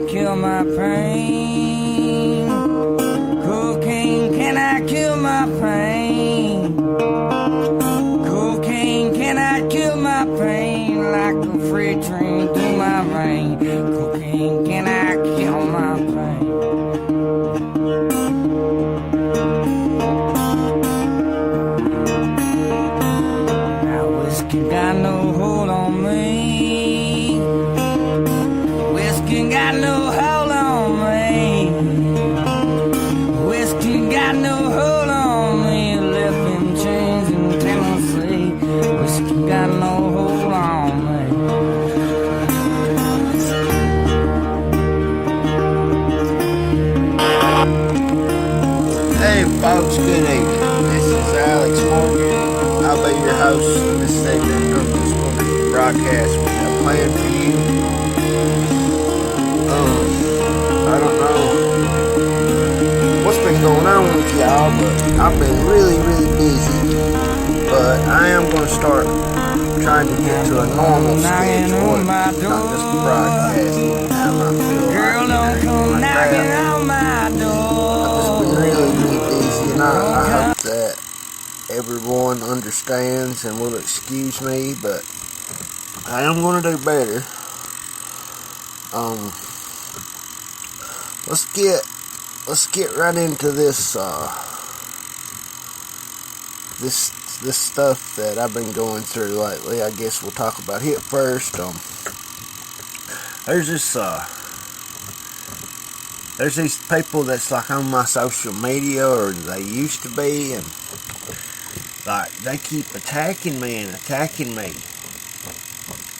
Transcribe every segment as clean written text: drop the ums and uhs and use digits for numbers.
Kill my pain. Cocaine, can I kill my pain? Cocaine, can I kill my pain? Like a freight train through my vein. Cocaine, can I kill my pain? Now whiskey got no hold on me. Whiskey got no hold on me. Whiskey got no hold on me. Left in chains in Tennessee. Whiskey got no hold on me. Hey folks, good evening. This is Alex Morgan. I'll be your host for this segment of this wonderful broadcast we have planned for you. I don't know what's been going on with y'all, but I've been really busy. But I am going to start trying to get to a normal schedule, not just broadcasting. Girl, don't come knocking on my door. I've just been really busy, and I hope that everyone understands and will excuse me, but I am going to do better. Let's get right into this this stuff that I've been going through lately. I guess we'll talk about it first. There's these people that's like on my social media, or they used to be, and like they keep attacking me,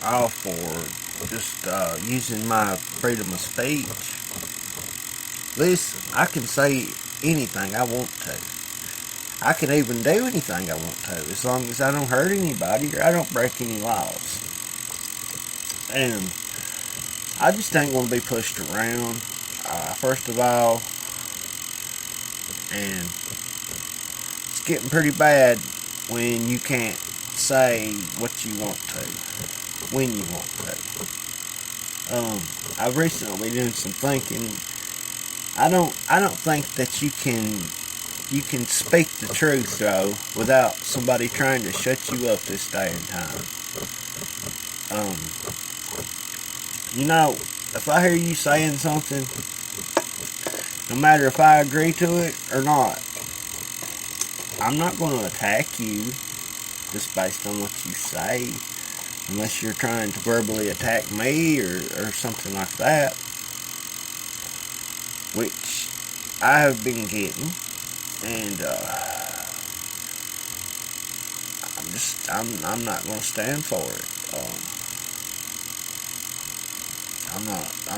all for just using my freedom of speech. Listen, I can say anything I want to. I can even do anything I want to, as long as I don't hurt anybody or I don't break any laws. And I just ain't going to be pushed around, first of all. And it's getting pretty bad when you can't say what you want to, when you want to. I've recently been doing some thinking. I don't think that you can speak the truth, though, without somebody trying to shut you up this day and time. You know, if I hear you saying something, no matter if I agree to it or not, I'm not going to attack you just based on what you say, unless you're trying to verbally attack me or something like that, which I have been getting. And I'm not going to stand for it. I'm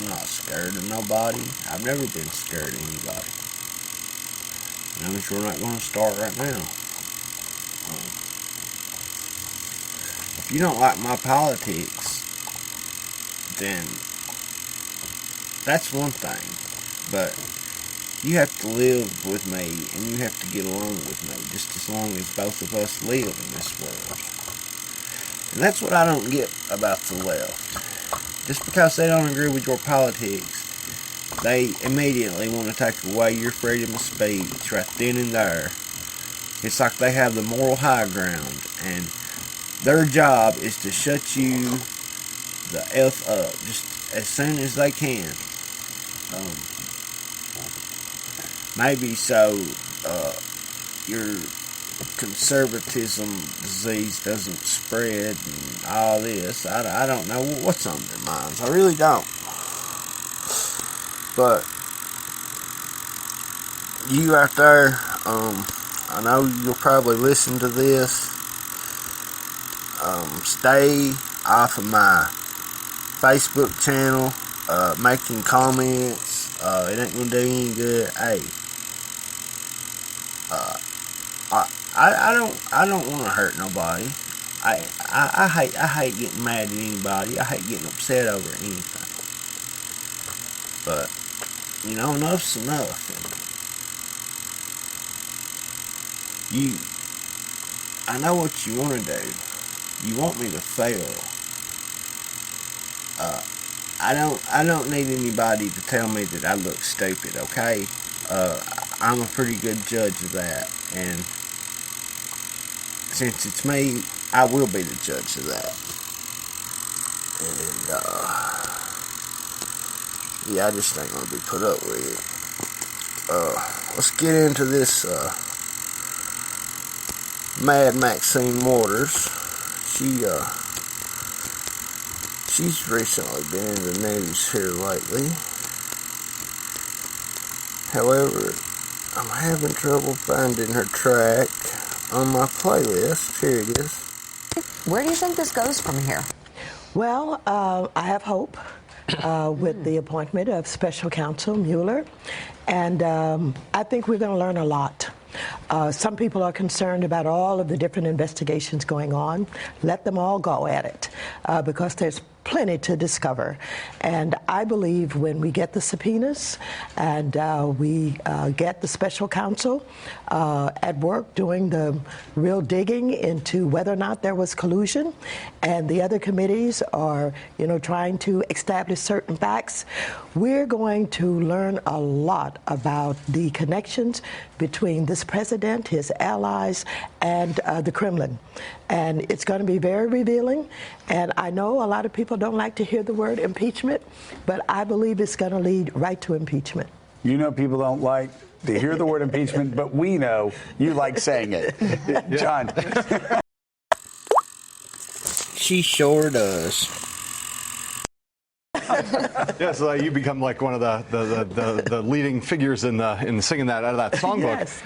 not scared of nobody. I've never been scared of anybody. And I'm sure not going to start right now. If you don't like my politics, then that's one thing. But you have to live with me, and you have to get along with me, just as long as both of us live in this world. And that's what I don't get about the left. Just because they don't agree with your politics, they immediately want to take away your freedom of speech right then and there. It's like they have the moral high ground, and their job is to shut you the F up just as soon as they can. Maybe so your conservatism disease doesn't spread and all this. I don't know what's on their minds. I really don't. But you out there, I know you'll probably listen to this. Stay off of my Facebook channel, making comments. It ain't gonna do any good. Hey, I don't want to hurt nobody. I hate getting mad at anybody. I hate getting upset over anything. But you know, enough's enough. I know what you want to do. You want me to fail. I don't need anybody to tell me that I look stupid, okay? I'm a pretty good judge of that, and since it's me, I will be the judge of that. And yeah, I just ain't gonna be put up with it. Let's get into this Mad Maxine Waters. She's recently been in the news here lately. However, I'm having trouble finding her track on my playlist. Here it is. Where do you think this goes from here? Well, I have hope with the appointment of Special Counsel Mueller, and I think we're going to learn a lot. Some people are concerned about all of the different investigations going on. Let them all go at it, because there's plenty to discover. And I believe when we get the subpoenas and we get the special counsel at work doing the real digging into whether or not there was collusion, and the other committees are, trying to establish certain facts, we're going to learn a lot about the connections between this president, his allies, and the Kremlin. And it's going to be very revealing. And I know a lot of people don't like to hear the word impeachment, but I believe it's going to lead right to impeachment. You know, people don't like to hear the word impeachment, but we know you like saying it. John. She sure does. Yes, you become like one of the leading figures in singing that out of that songbook. Yes.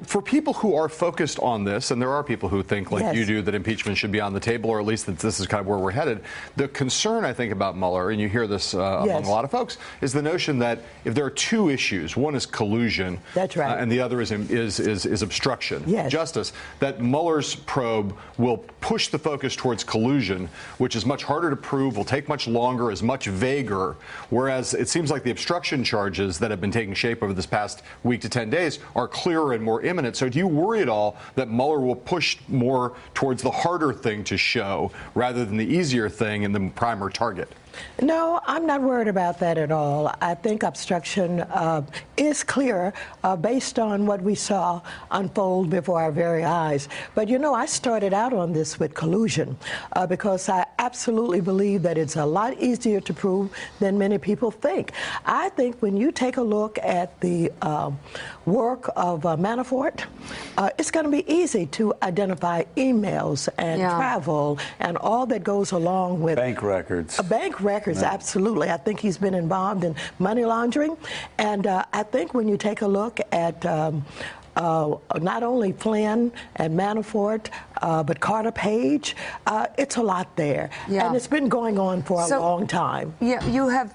For people who are focused on this, and there are people who think like Yes. you do that impeachment should be on the table, or at least that this is kind of where we're headed. The concern I think about Mueller, and you hear this among Yes. a lot of folks, is the notion that if there are two issues, one is collusion, That's right. and the other is obstruction, Yes. justice, that Mueller's probe will push the focus towards collusion, which is much harder to prove, will take much longer, is much vaguer, whereas it seems like the obstruction charges that have been taking shape over this past week to 10 days are clearer and more imminent. So do you worry at all that Mueller will push more towards the harder thing to show rather than the easier thing and the primer target? No, I'm not worried about that at all. I think obstruction is clear based on what we saw unfold before our very eyes. But I started out on this with collusion because I absolutely believe that it's a lot easier to prove than many people think. I think when you take a look at the work of Manafort, it's going to be easy to identify emails and travel and all that goes along with Bank records. Bank records, absolutely. I think he's been involved in money laundering. And I think when you take a look at not only Flynn and Manafort, but Carter Page, it's a lot there. Yeah. And it's been going on for a long time. Yeah, you have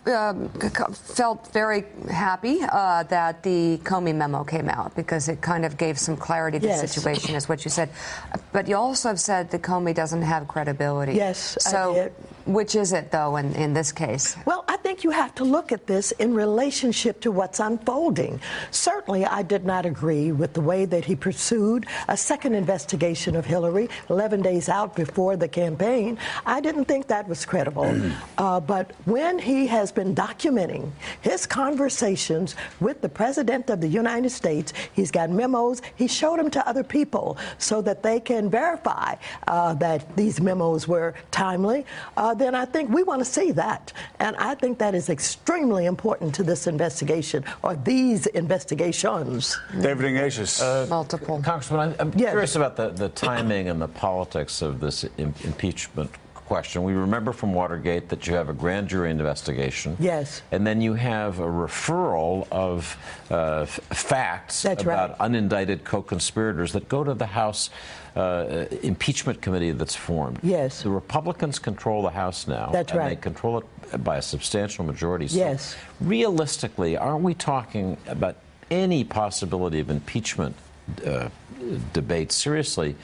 felt very happy that the Comey memo came out because it kind of gave some clarity to the situation, is what you said. But you also have said that Comey doesn't have credibility. Yes, so I did. Which is it, though, in this case? Well, I think you have to look at this in relationship to what's unfolding. Certainly, I did not agree with the way that he pursued a second investigation of Hillary 11 days out before the campaign. I didn't think that was credible. But when he has been documenting his conversations with the President of the United States, he's got memos, he showed them to other people so that they can verify that these memos were timely, then I think we want to see that. And I think that is extremely important to this investigation, or these investigations. David Ignatius. Multiple. Congressman, I'm curious about the timing and the politics of this impeachment question. We remember from Watergate that you have a grand jury investigation. Yes. And then you have a referral of facts about unindicted co-conspirators that go to the House impeachment committee that's formed. Yes. The Republicans control the House now. That's right. And they control it by a substantial majority. So yes. Realistically, aren't we talking about any possibility of impeachment debate seriously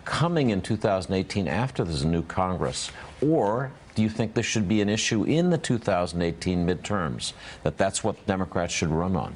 coming in 2018 after there's a new Congress? Or do you think this should be an issue in the 2018 midterms, that's what Democrats should run on?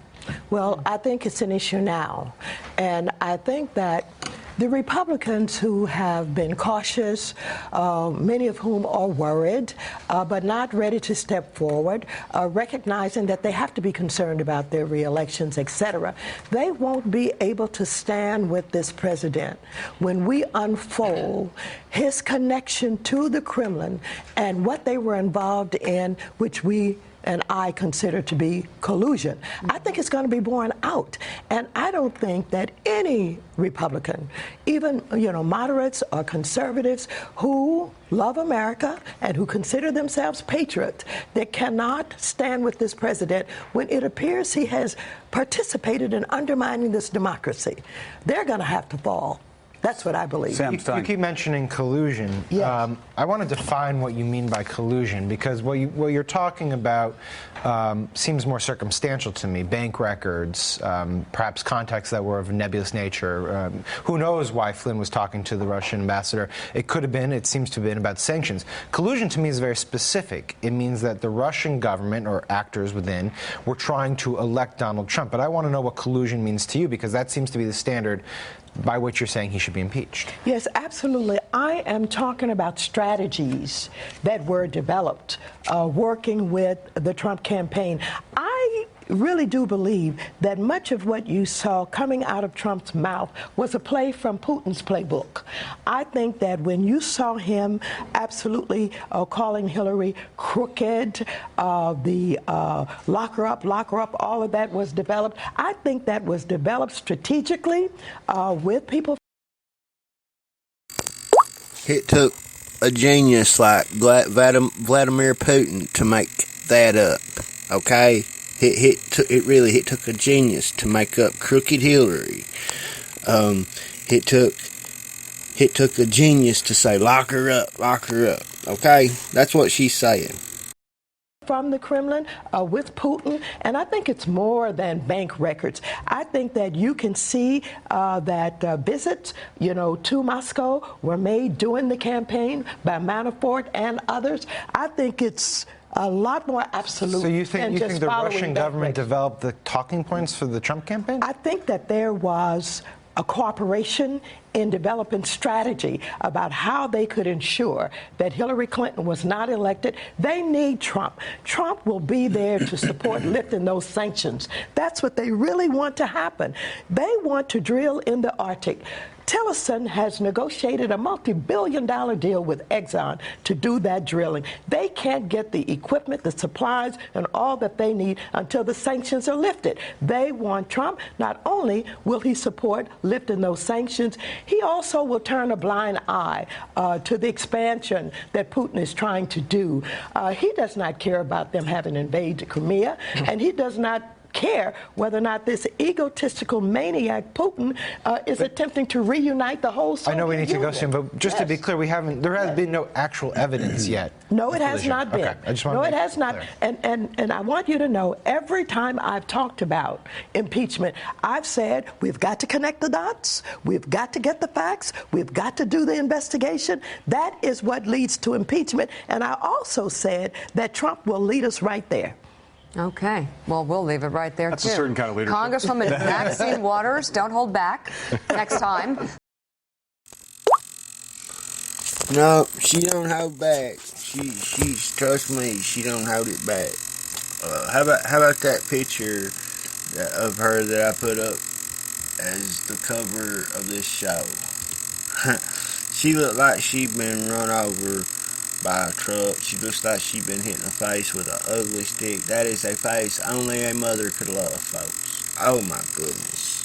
Well, I think it's an issue now. And I think that the Republicans who have been cautious, many of whom are worried, but not ready to step forward, recognizing that they have to be concerned about their reelections, etc., they won't be able to stand with this president when we unfold his connection to the Kremlin and what they were involved in, which we and I consider to be collusion. I think it's going to be borne out. And I don't think that any Republican, even moderates or conservatives who love America and who consider themselves patriots, that cannot stand with this president when it appears he has participated in undermining this democracy. They're going to have to fall. That's what I believe. You keep mentioning collusion. Yes. I want to define what you mean by collusion, because what you're talking about seems more circumstantial to me. Bank records, perhaps contacts that were of a nebulous nature. Who knows why Flynn was talking to the Russian ambassador? It seems to have been about sanctions. Collusion to me is very specific. It means that the Russian government or actors within were trying to elect Donald Trump. But I want to know what collusion means to you, because that seems to be the standard by which you're saying he should be impeached. Yes, absolutely. I am talking about strategies that were developed working with the Trump campaign. I really do believe that much of what you saw coming out of Trump's mouth was a play from Putin's playbook. I think that when you saw him absolutely calling Hillary crooked, the lock her up, all of that was developed. I think that was developed strategically with people. It took a genius like Vladimir Putin to make that up, okay? It took a genius to make up crooked Hillary. It took a genius to say lock her up, okay? That's what she's saying. From the Kremlin with Putin, and I think it's more than bank records. I think that you can see that visits, to Moscow were made during the campaign by Manafort and others. I think it's a lot more absolute. So you think the Russian government records. developed the talking points for the Trump campaign? I think that there was a cooperation in developing strategy about how they could ensure that Hillary Clinton was not elected. They need Trump. Trump will be there to support lifting those sanctions. That's what they really want to happen. They want to drill in the Arctic. Tillerson has negotiated a multi-billion-dollar deal with Exxon to do that drilling. They can't get the equipment, the supplies, and all that they need until the sanctions are lifted. They want Trump. Not only will he support lifting those sanctions, he also will turn a blind eye to the expansion that Putin is trying to do. He does not care about them having invaded Crimea, and he does not care whether or not this egotistical maniac Putin is attempting to reunite the whole Soviet I know we need to go Union. soon, but just to be clear, there has been no actual evidence yet. No, it has not been. Okay. I just want no, to it has not. clear. And I want you to know, every time I've talked about impeachment, I've said we've got to connect the dots, we've got to get the facts, we've got to do the investigation. That is what leads to impeachment. And I also said that Trump will lead us right there. Okay. Well, we'll leave it right there, That's too. a certain kind of leadership. Congresswoman Maxine Waters, don't hold back next time. No, she don't hold back. She trust me, she don't hold it back. How about that picture of her that I put up as the cover of this show? She looked like she'd been run over by a truck. She looks like she'd been hit in the face with an ugly stick. That is a face only a mother could love, folks. Oh my goodness.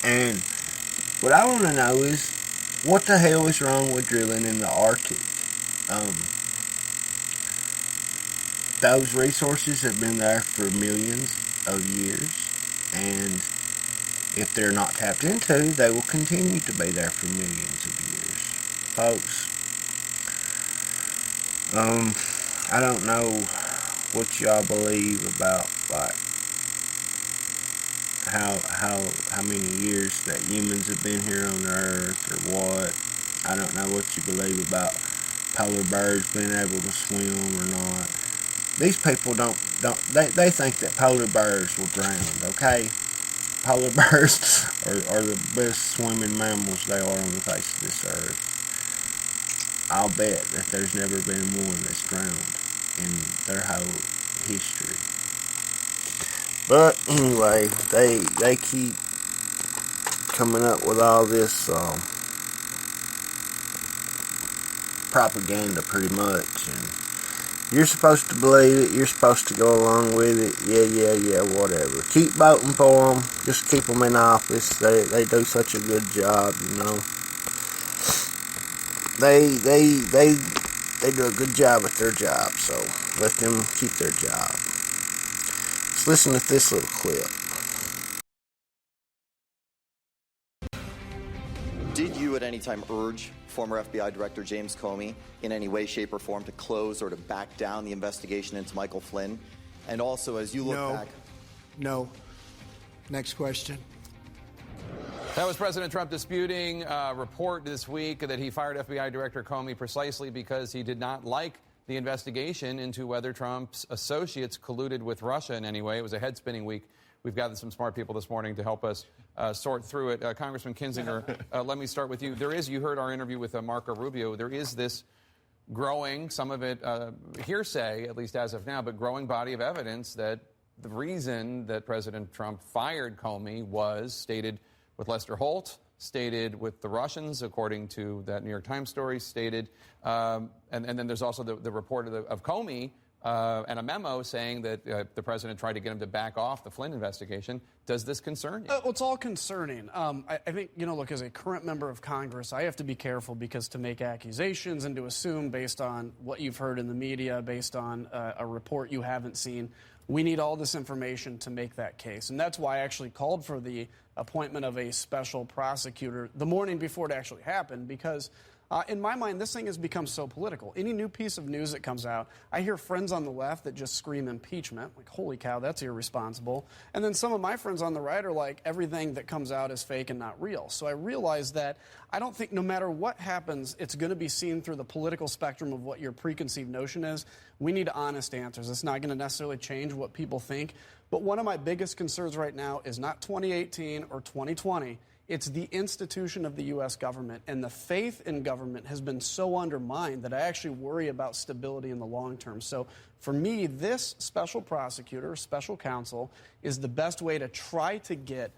And what I want to know is, What the hell is wrong with drilling in the Arctic? Those resources have been there for millions of years, and if they're not tapped into, they will continue to be there for millions of years. Folks, I don't know what y'all believe about, like, how many years that humans have been here on Earth or what. I don't know what you believe about polar bears being able to swim or not. These people they think that polar bears will drown, okay? Polar bears are the best swimming mammals they are on the face of this earth. I'll bet that there's never been one that's drowned in their whole history. But anyway, they keep coming up with all this propaganda pretty much, and you're supposed to believe it, you're supposed to go along with it, yeah, whatever. Keep voting for them, just keep them in office, they do such a good job, you know. They do a good job at their job, so let them keep their job. Let's listen to this little clip. Did you at any time urge former FBI Director James Comey in any way, shape, or form to close or to back down the investigation into Michael Flynn? And also, as you look back... No. Next question. That was President Trump disputing a report this week that he fired FBI Director Comey precisely because he did not like the investigation into whether Trump's associates colluded with Russia in any way. It was a head-spinning week. We've gathered some smart people this morning to help us sort through it. Congressman Kinzinger, let me start with you. You heard our interview with Marco Rubio. There is this growing, some of it hearsay, at least as of now, but growing body of evidence that the reason that President Trump fired Comey was stated with Lester Holt, stated with the Russians, according to that New York Times story, stated, and then there's also the report of Comey and a memo saying that the president tried to get him to back off the Flynn investigation. Does this concern you? Well, it's all concerning. I think, look, as a current member of Congress, I have to be careful because to make accusations and to assume based on what you've heard in the media, based on a report you haven't seen, we need all this information to make that case. And that's why I actually called for the appointment of a special prosecutor the morning before it actually happened, because in my mind, this thing has become so political. Any new piece of news that comes out, I hear friends on the left that just scream impeachment, like, holy cow, that's irresponsible. And then some of my friends on the right are like, everything that comes out is fake and not real. So I realize that I don't think no matter what happens, it's going to be seen through the political spectrum of what your preconceived notion is. We need honest answers. It's not going to necessarily change what people think. But one of my biggest concerns right now is not 2018 or 2020. It's the institution of the U.S. government, and the faith in government has been so undermined that I actually worry about stability in the long term. So for me, this special prosecutor, special counsel, is the best way to try to get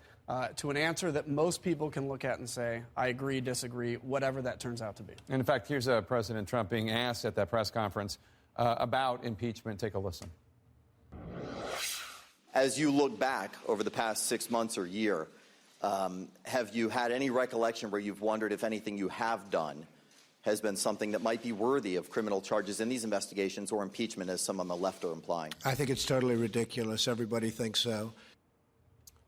to an answer that most people can look at and say, I agree, disagree, whatever that turns out to be. And in fact, here's President Trump being asked at that press conference about impeachment. Take a listen. As you look back over the past 6 months or year, have you had any recollection where you've wondered if anything you have done has been something that might be worthy of criminal charges in these investigations or impeachment, as some on the left are implying? I think it's totally ridiculous. Everybody thinks so.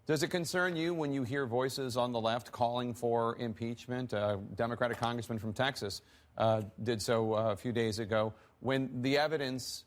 Does it concern you when you hear voices on the left calling for impeachment? A Democratic congressman from Texas did so a few days ago, when the evidence,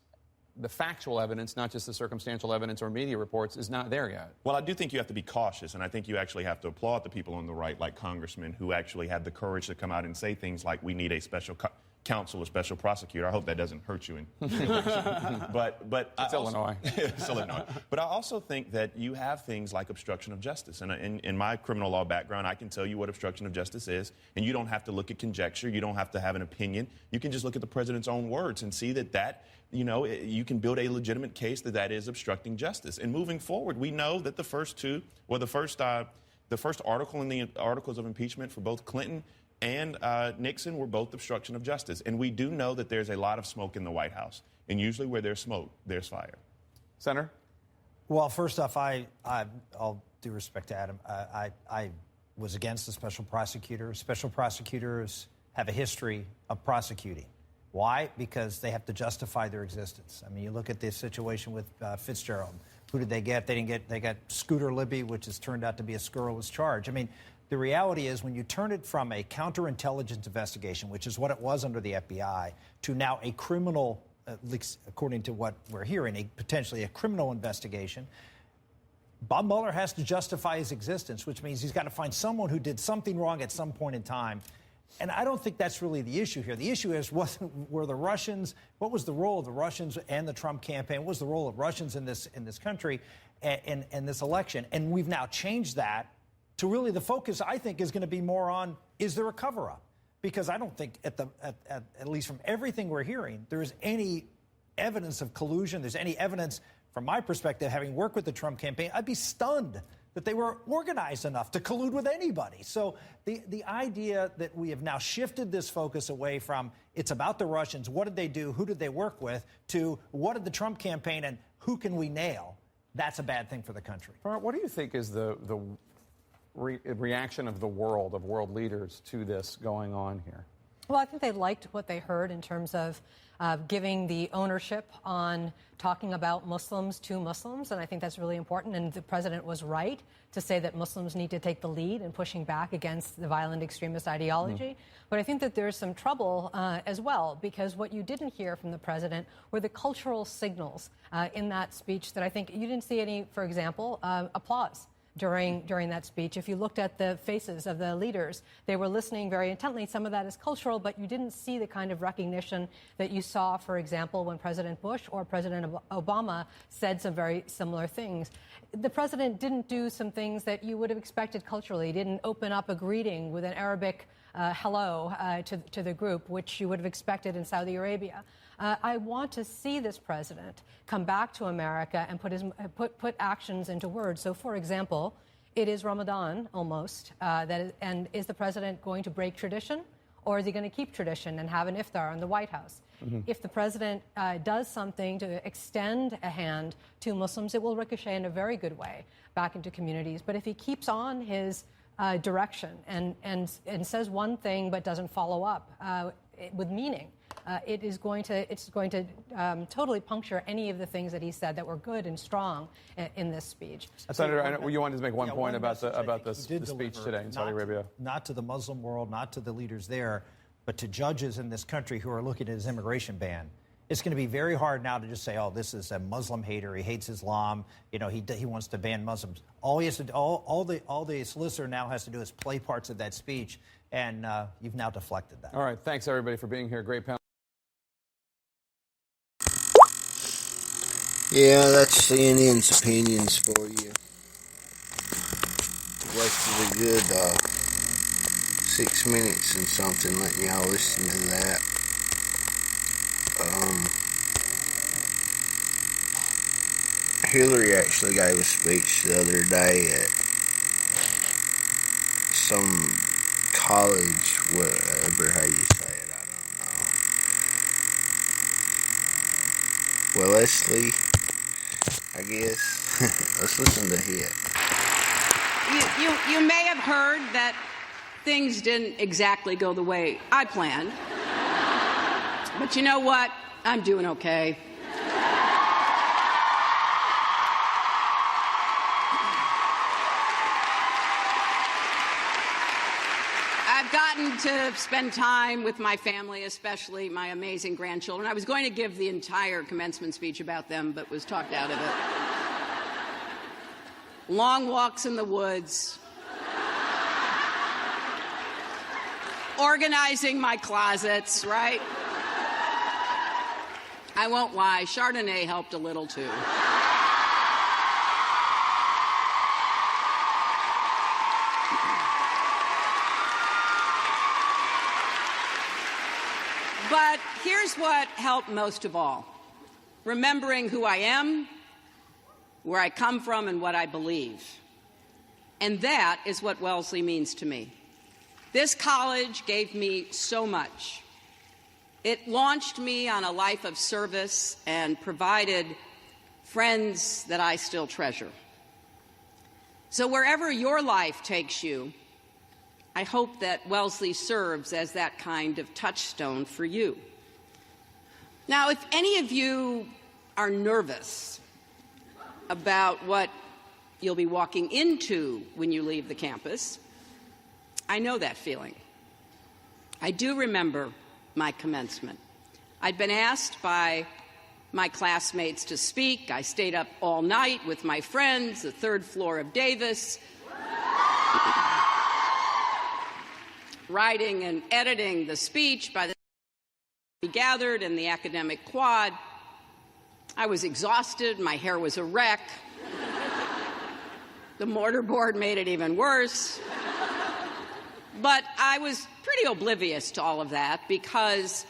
the factual evidence, not just the circumstantial evidence or media reports, is not there yet? Well, I do think you have to be cautious, and I think you actually have to applaud the people on the right, like congressmen, who actually had the courage to come out and say things like, we need a special counsel, a special prosecutor. I hope that doesn't hurt you in the election. But it's Illinois. It's Illinois. But I also think that you have things like obstruction of justice. And in my criminal law background, I can tell you what obstruction of justice is, and you don't have to look at conjecture. You don't have to have an opinion. You can just look at the president's own words and see that you can build a legitimate case that is obstructing justice. And moving forward, we know that the first article in the articles of impeachment for both Clinton and Nixon were both obstruction of justice. And we do know that there's a lot of smoke in the White House. And usually where there's smoke, there's fire. Senator? Well, first off, I'll due respect to Adam, I was against the special prosecutor. Special prosecutors have a history of prosecuting. Why? Because they have to justify their existence. I mean, you look at this situation with Fitzgerald. Who did they get? They got Scooter Libby, which has turned out to be a scurrilous charge. I mean, the reality is when you turn it from a counterintelligence investigation, which is what it was under the FBI, to now a criminal, at least according to what we're hearing, potentially a criminal investigation, Bob Mueller has to justify his existence, which means he's got to find someone who did something wrong at some point in time. And I don't think that's really the issue here. The issue is, what was the role of the Russians and the Trump campaign? What was the role of Russians in this country and this election? And we've now changed that to really the focus, I think, is going to be more on, is there a cover-up? Because I don't think, at least from everything we're hearing, there is any evidence of collusion. There's any evidence, from my perspective, having worked with the Trump campaign, I'd be stunned that they were organized enough to collude with anybody. So the idea that we have now shifted this focus away from it's about the Russians, what did they do, who did they work with, to what did the Trump campaign and who can we nail, that's a bad thing for the country. What do you think is the reaction of the world, of world leaders to this going on here? Well, I think they liked what they heard in terms of giving the ownership on talking about Muslims to Muslims, and I think that's really important. And the president was right to say that Muslims need to take the lead in pushing back against the violent extremist ideology. But I think that there's some trouble as well, because what you didn't hear from the president were the cultural signals in that speech that I think you didn't see any, for example, applause during that speech. If you looked at the faces of the leaders, they were listening very intently. Some of that is cultural, but you didn't see the kind of recognition that you saw, for example, when President Bush or President Obama said some very similar things. The president didn't do some things that you would have expected culturally. He didn't open up a greeting with an Arabic hello to the group, which you would have expected in Saudi Arabia. I want to see this president come back to America and put actions into words. So, for example, it is Ramadan almost, and is the president going to break tradition, or is he going to keep tradition and have an iftar in the White House? If the president does something to extend a hand to Muslims, it will ricochet in a very good way back into communities. But if he keeps on his direction and says one thing but doesn't follow up with meaning, it's going to totally puncture any of the things that he said that were good and strong in this speech. Senator, I know you wanted to make one point about the speech today in Saudi Arabia. Not to the Muslim world, not to the leaders there, but to judges in this country who are looking at his immigration ban. It's going to be very hard now to just say, "Oh, this is a Muslim hater. He hates Islam. You know, he wants to ban Muslims." All he has to, all the solicitor now has to do is play parts of that speech, and you've now deflected that. All right, thanks everybody for being here. Great panel. Yeah, that's CNN's opinions for you. Wasted a good 6 minutes and something letting y'all listen to that. Hillary actually gave a speech the other day at some college, whatever how you say it, I don't know. Well, Leslie, I guess, let's listen to it. You may have heard that things didn't exactly go the way I planned. But you know what? I'm doing okay. I've gotten to spend time with my family, especially my amazing grandchildren. I was going to give the entire commencement speech about them, but was talked out of it. Long walks in the woods. Organizing my closets, right? I won't lie, Chardonnay helped a little too. But here's what helped most of all. Remembering who I am, where I come from, and what I believe. And that is what Wellesley means to me. This college gave me so much. It launched me on a life of service and provided friends that I still treasure. So wherever your life takes you, I hope that Wellesley serves as that kind of touchstone for you. Now, if any of you are nervous about what you'll be walking into when you leave the campus, I know that feeling. I do remember my commencement. I'd been asked by my classmates to speak. I stayed up all night with my friends, the third floor of Davis, writing and editing the speech by the time we gathered in the academic quad. I was exhausted. My hair was a wreck. The mortarboard made it even worse. But I was pretty oblivious to all of that because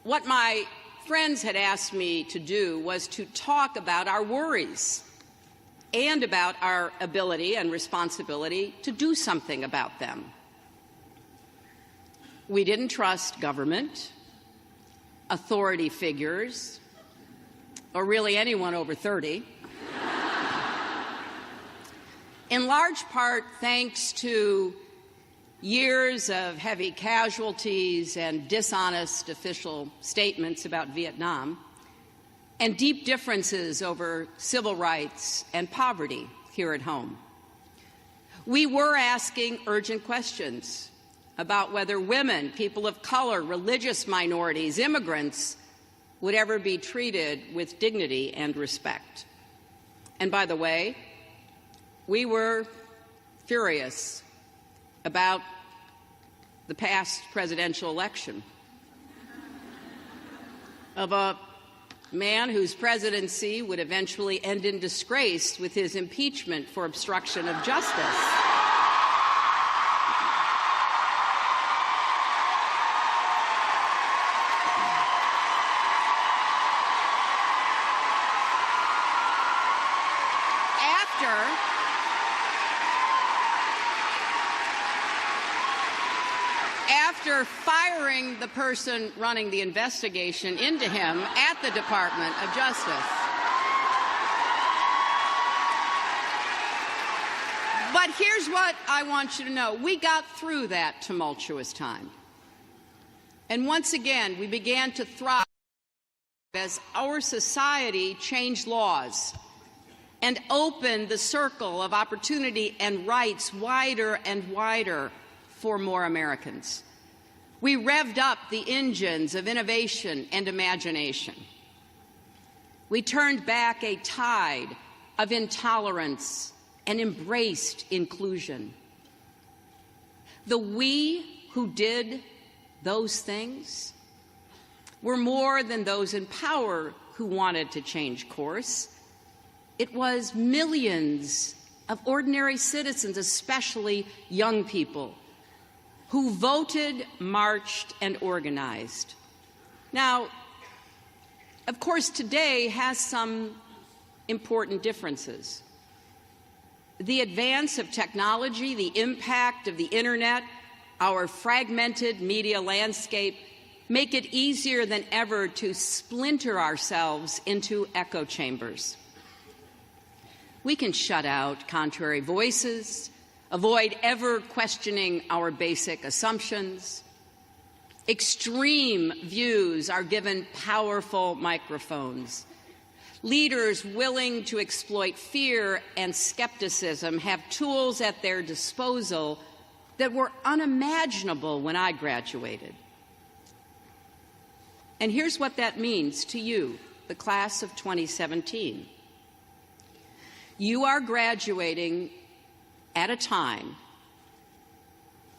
what my friends had asked me to do was to talk about our worries and about our ability and responsibility to do something about them. We didn't trust government, authority figures, or really anyone over 30. In large part thanks to years of heavy casualties and dishonest official statements about Vietnam, and deep differences over civil rights and poverty here at home. We were asking urgent questions about whether women, people of color, religious minorities, immigrants would ever be treated with dignity and respect. And by the way, we were furious about the past presidential election of a man whose presidency would eventually end in disgrace with his impeachment for obstruction of justice. After firing the person running the investigation into him at the Department of Justice. But here's what I want you to know. We got through that tumultuous time. And once again, we began to thrive as our society changed laws and opened the circle of opportunity and rights wider and wider for more Americans. We revved up the engines of innovation and imagination. We turned back a tide of intolerance and embraced inclusion. The we who did those things were more than those in power who wanted to change course. It was millions of ordinary citizens, especially young people, who voted, marched, and organized. Now, of course, today has some important differences. The advance of technology, the impact of the internet, our fragmented media landscape make it easier than ever to splinter ourselves into echo chambers. We can shut out contrary voices, avoid ever questioning our basic assumptions. Extreme views are given powerful microphones. Leaders willing to exploit fear and skepticism have tools at their disposal that were unimaginable when I graduated. And here's what that means to you, the class of 2017. You are graduating at a time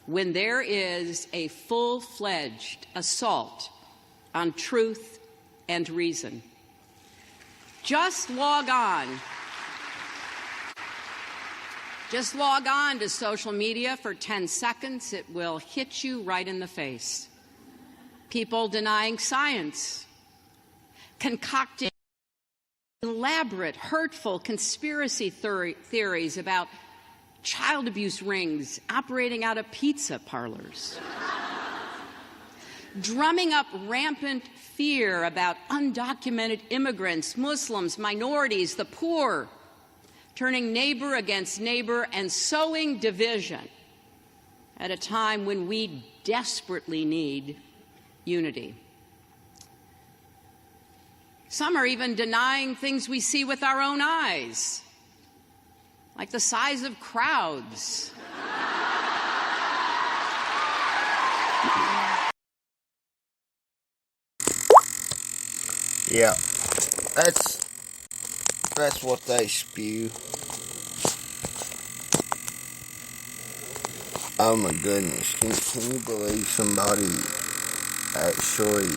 when there is a full-fledged assault on truth and reason. Just log on. Just log on to social media for 10 seconds. It will hit you right in the face. People denying science, concocting elaborate, hurtful conspiracy theories about child abuse rings operating out of pizza parlors, drumming up rampant fear about undocumented immigrants, Muslims, minorities, the poor, turning neighbor against neighbor and sowing division at a time when we desperately need unity. Some are even denying things we see with our own eyes, like the size of crowds. Yeah, that's what they spew. Oh my goodness, can you believe somebody actually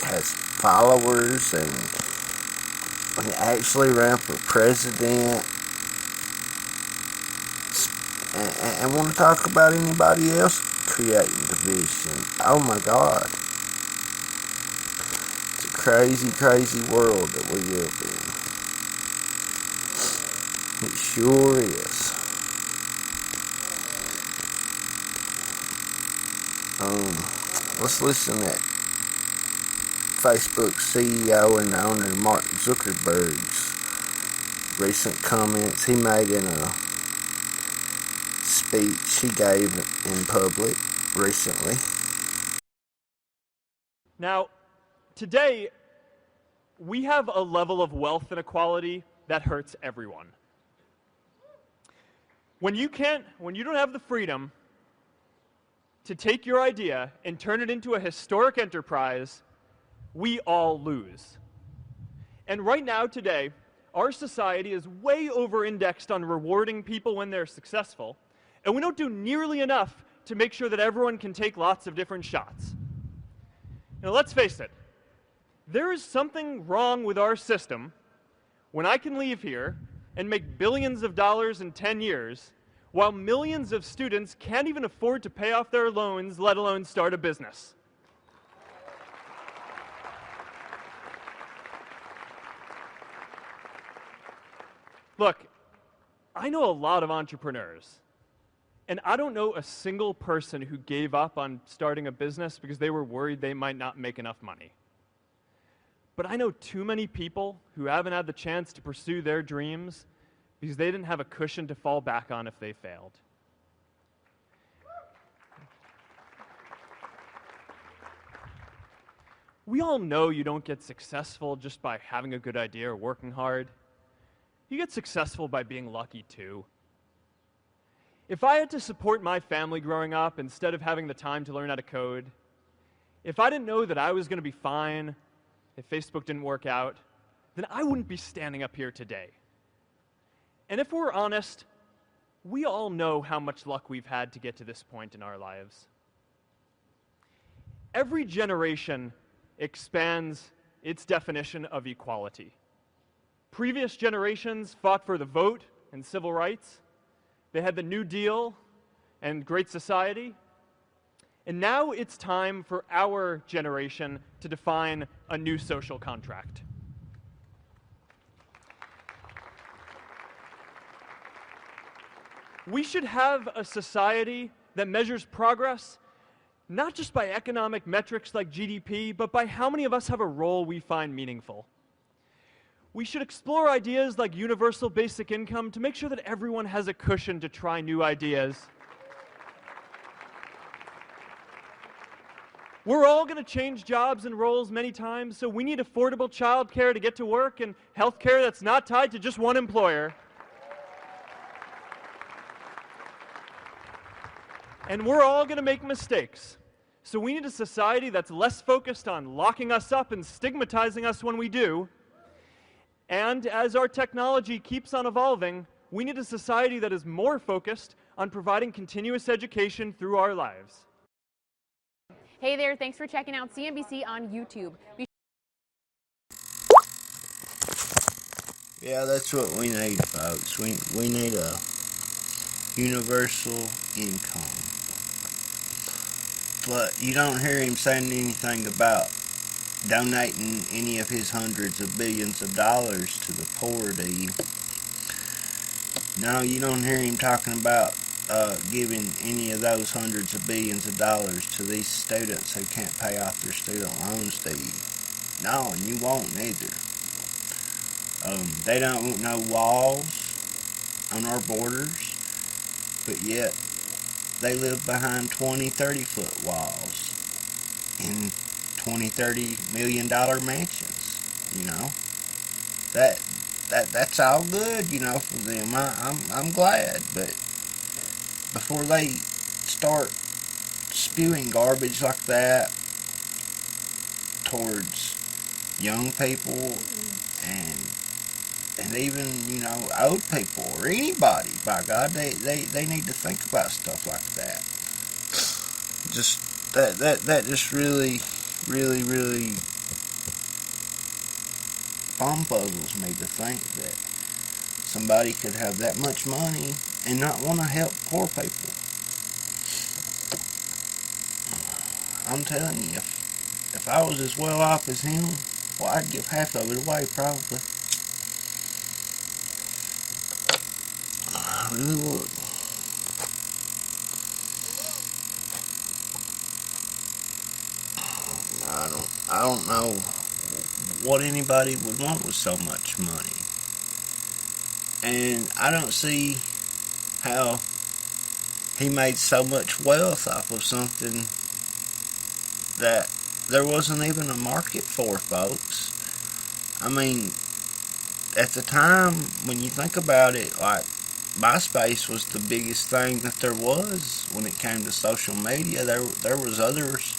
has followers and actually ran for president and want to talk about anybody else creating division? Oh my God. It's a crazy, crazy world that we live in. It sure is. Let's listen to Facebook CEO and owner Mark Zuckerberg's recent comments he made in a speech he gave in public recently. Now, today, we have a level of wealth inequality that hurts everyone. When you don't have the freedom to take your idea and turn it into a historic enterprise, we all lose. And right now, today, our society is way over-indexed on rewarding people when they're successful, and we don't do nearly enough to make sure that everyone can take lots of different shots. Now, let's face it, there is something wrong with our system when I can leave here and make billions of dollars in 10 years, while millions of students can't even afford to pay off their loans, let alone start a business. Look, I know a lot of entrepreneurs, and I don't know a single person who gave up on starting a business because they were worried they might not make enough money. But I know too many people who haven't had the chance to pursue their dreams because they didn't have a cushion to fall back on if they failed. We all know you don't get successful just by having a good idea or working hard. You get successful by being lucky too. If I had to support my family growing up instead of having the time to learn how to code, if I didn't know that I was going to be fine if Facebook didn't work out, then I wouldn't be standing up here today. And if we're honest, we all know how much luck we've had to get to this point in our lives. Every generation expands its definition of equality. Previous generations fought for the vote and civil rights. They had the New Deal and Great Society. And now it's time for our generation to define a new social contract. We should have a society that measures progress not just by economic metrics like GDP, but by how many of us have a role we find meaningful. We should explore ideas like universal basic income to make sure that everyone has a cushion to try new ideas. We're all going to change jobs and roles many times, so we need affordable childcare to get to work and healthcare that's not tied to just one employer. And we're all going to make mistakes. So we need a society that's less focused on locking us up and stigmatizing us when we do. And as our technology keeps on evolving, we need a society that is more focused on providing continuous education through our lives. Hey there, thanks for checking out CNBC on YouTube. Yeah, that's what we need, folks. We need a universal income. But you don't hear him saying anything about donating any of his hundreds of billions of dollars to the poor, do you? No, you don't hear him talking about giving any of those hundreds of billions of dollars to these students who can't pay off their student loans, do you? No, and you won't either. They don't want no walls on our borders, but yet they live behind 20, 30-foot walls in $20, $30 million mansions, you know. That's all good, you know, for them. I'm glad, but before they start spewing garbage like that towards young people and even, you know, old people or anybody, by God, they need to think about stuff like that. Just that just really bumpuzzles me to think that somebody could have that much money and not want to help poor people. I'm telling you, if I was as well off as him, well, I'd give half of it away, probably. I really would. I don't know what anybody would want with so much money. And I don't see how he made so much wealth off of something that there wasn't even a market for, folks. I mean, at the time, when you think about it, like, MySpace was the biggest thing that there was when it came to social media. There was others,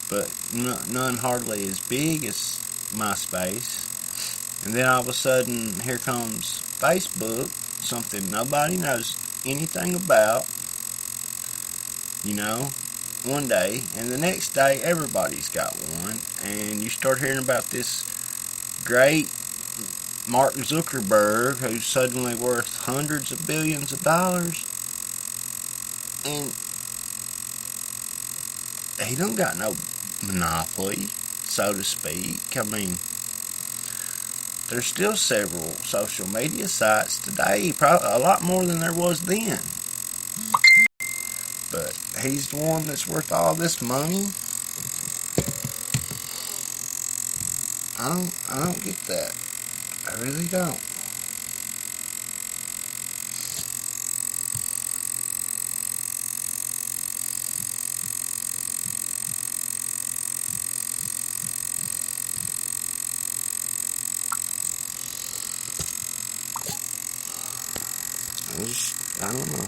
but none hardly as big as MySpace. And then all of a sudden, here comes Facebook, something nobody knows anything about, you know, one day, and the next day everybody's got one, and you start hearing about this great Mark Zuckerberg who's suddenly worth hundreds of billions of dollars, and he don't got no monopoly, so to speak. I mean, there's still several social media sites today, probably a lot more than there was then. But he's the one that's worth all this money. I don't get that. I really don't. I don't know.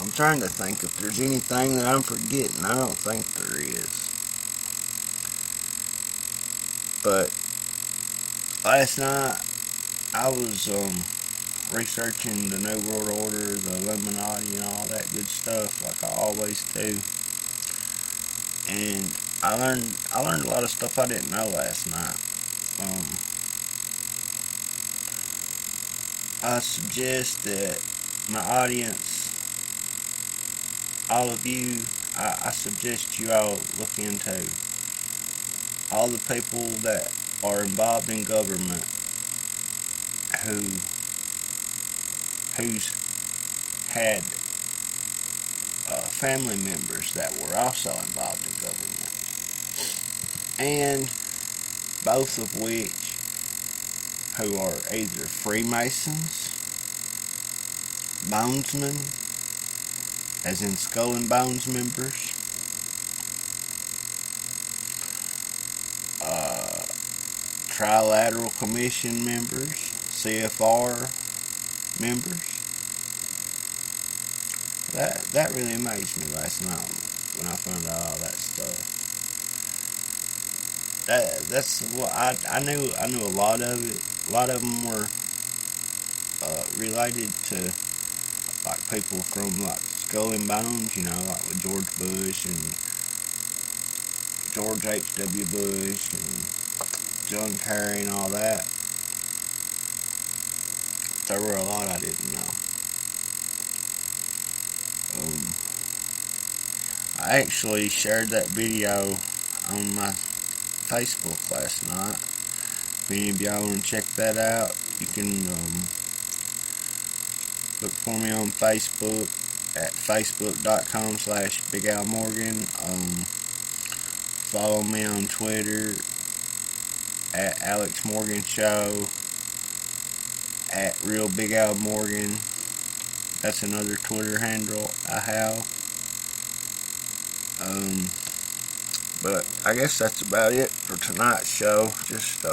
I'm trying to think if there's anything that I'm forgetting. I don't think there is. But last night I was researching the New World Order, the Illuminati, and all that good stuff, like I always do. And I learned a lot of stuff I didn't know last night. I suggest that my audience, all of you, I suggest you all look into all the people that are involved in government who's had family members that were also involved in government, and both of which who are either Freemasons, Bonesmen, as in Skull and Bones members, Trilateral Commission members, CFR members. That really amazed me last night when I found out all that stuff. That's what I knew a lot of it. A lot of them were related to like people from like Skull and Bones, you know, like with George Bush and George H.W. Bush and John Kerry and all that. There were a lot I didn't know. I actually shared that video on my Facebook last night. If any of y'all want to check that out, you can look for me on Facebook at facebook.com/Big Al Morgan. Follow me on Twitter at Alex Morgan Show. at Real Big Al Morgan. That's another Twitter handle I have. But I guess that's about it for tonight's show. Just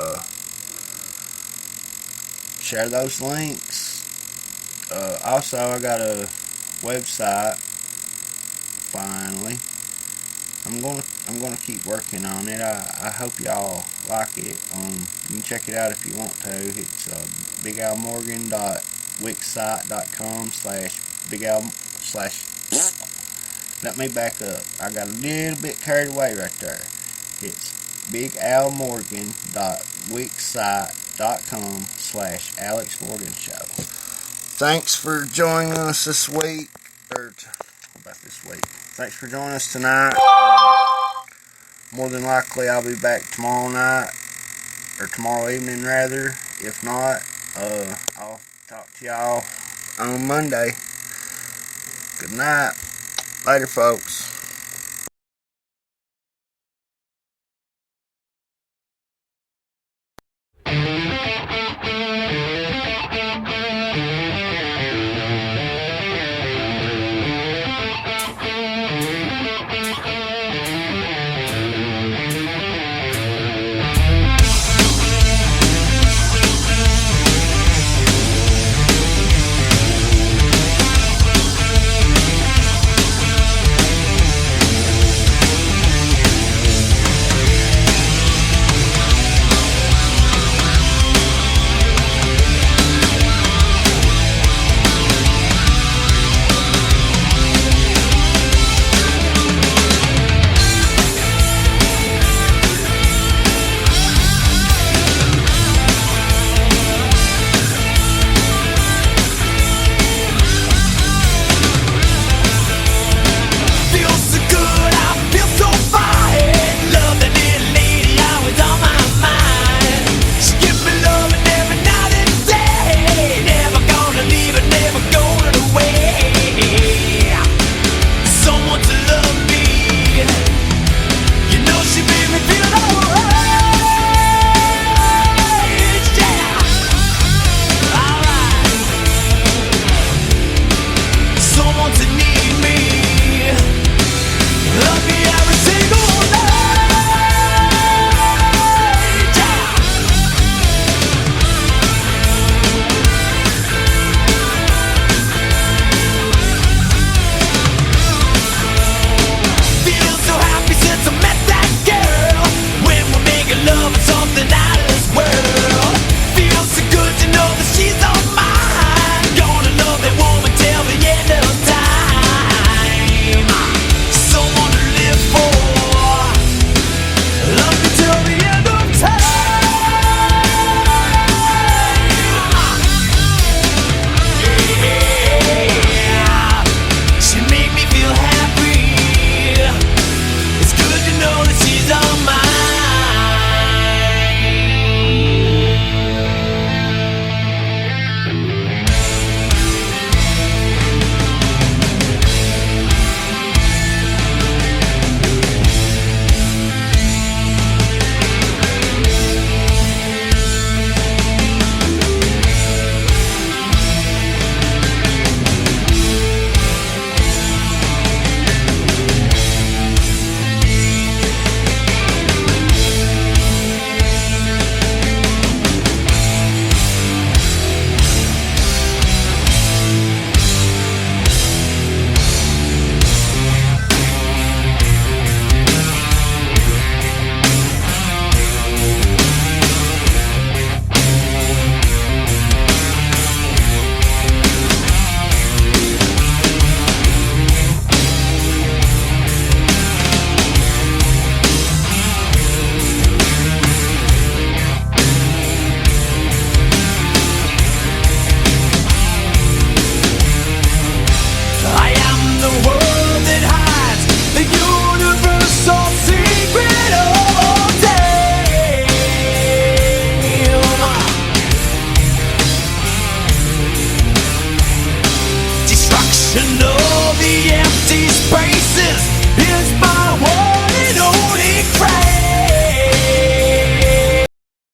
share those links. Also, I got a website. Finally, I'm gonna keep working on it. I hope y'all like it. You can check it out if you want to. It's bigalmorgan.wixsite.com/bigal/ Let me back up. I got a little bit carried away right there. It's bigalmorgan.wixsite.com/AlexMorganShow. Thanks for joining us this week. Thanks for joining us tonight. More than likely, I'll be back tomorrow night, or tomorrow evening rather. If not, I'll talk to y'all on Monday. Good night. Later, folks.